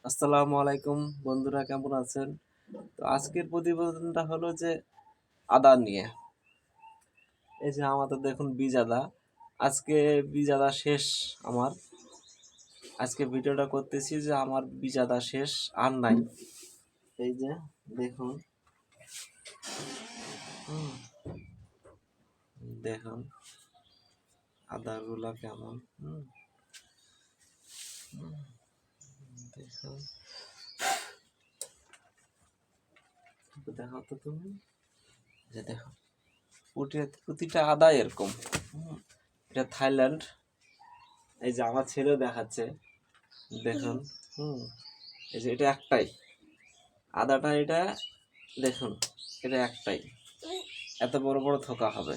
আসসালামু আলাইকুম বন্ধুরা, কেমন আছেন? তো আজকের প্রতিবেদনটা হলো যে আদা নিয়ে। এই যে আমাদের দেখুন বীজ আদা, আজকে বীজ আদা শেষ আমার। আজকে ভিডিওটা করতেছি যে আমার বীজ আদা শেষ, আর নাই। এই যে দেখুন, হুম, দেখুন আদাগুলা কেমন। দেখুন, দেখো তো তুমি, যে দেখো প্রতিটা আদা এরকম। এটা থাইল্যান্ড। এই যে আমার ছেলেও দেখাচ্ছে, দেখুন। এই যে এটা একটাই আদাটা, এটা দেখুন, এটা একটাই, এত বড় বড় থোকা হবে।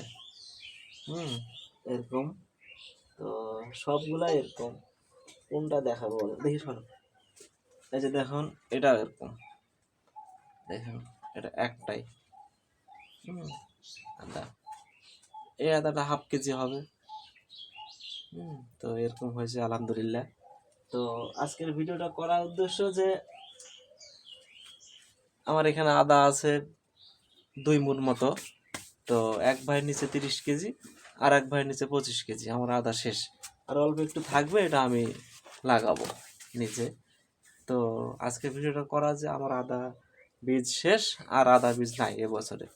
এরকম। তো সবগুলাই এরকম। কোনটা দেখাবো বলো দেখি, শোনো। এই যে দেখুন, এটা এরকম, দেখুন, এটা একটাই আদা। এই আদাটা হাফ কেজি হবে। তো এরকম হয়েছে, আলহামদুলিল্লাহ। তো আজকের ভিডিওটা করার উদ্দেশ্য যে আমার এখানে আদা আছে 2 মুঠ মতো। তো এক ভাইয়ের নিচে 30 কেজি, আর এক ভাইয়ের নিচে 25 কেজি। আমার আদা শেষ, আর অল্প একটু থাকবে, এটা আমি লাগাবো নিচে। তো আজকে ভিডিওটা করা যে আমার আদা বীজ শেষ, আর আদা বীজ নাই এবছরে।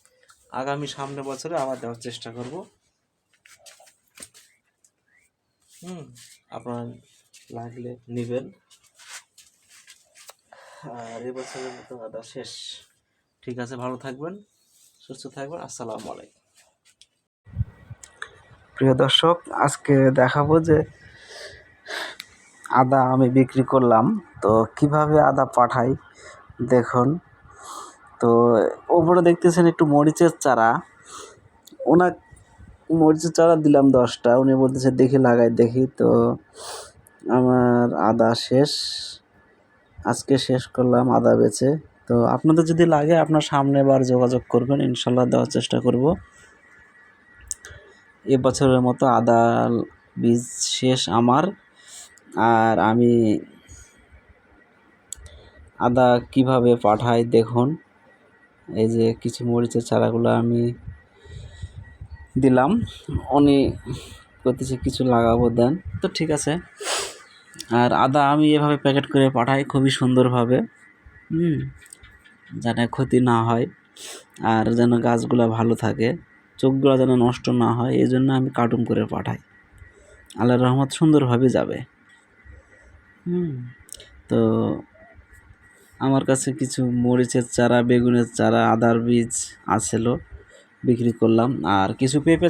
আগামী সামনে বছরে আবার দেওয়ার চেষ্টা করব। আপনারা লাগলে নেবেন। আর এবছরের মতো আদা শেষ। ঠিক আছে, ভালো থাকবেন, সুস্থ থাকবেন। আসসালামু আলাইকুম। প্রিয় দর্শক, আজকে দেখাবো যে আদা আমি বিক্রি করলাম, তো কিভাবে আদা পাঠাই দেখুন। তো ওপরে দেখতেছেন একটু মরিচের চারা, ওনার মরিচের চারা দিলাম 10টা। উনি বলতেছে দেখি লাগাই দেখি। তো আমার আদা শেষ, আজকে শেষ করলাম আদা বেচে। তো আপনাদের যদি লাগে আপনার সামনে বার যোগাযোগ করবেন, ইনশাল্লাহ দেওয়ার চেষ্টা করব। এবছরের মতো আদা বীজ শেষ আমার। আর আমি আদা কিভাবে পাঠাই দেখুন। এই যে কিছু মরিচের চারাগুলো আমি দিলাম, উনি করতেছে কিছু লাগাবো দেন। তো ঠিক আছে। আর আদা আমি এভাবে প্যাকেট করে পাঠাই খুবই সুন্দরভাবে, যেন ক্ষতি না হয়, আর যেন গাছগুলো ভালো থাকে, চোখগুলো যেন নষ্ট না হয়, এই জন্য আমি কার্টুন করে পাঠাই। আল্লাহর রহমত সুন্দরভাবে যাবে। তো আমার কাছে কিছু মরিচের চারা, বেগুনের চারা, আদার বীজ আছিল, বিক্রি করলাম। আর কিছু পেঁপে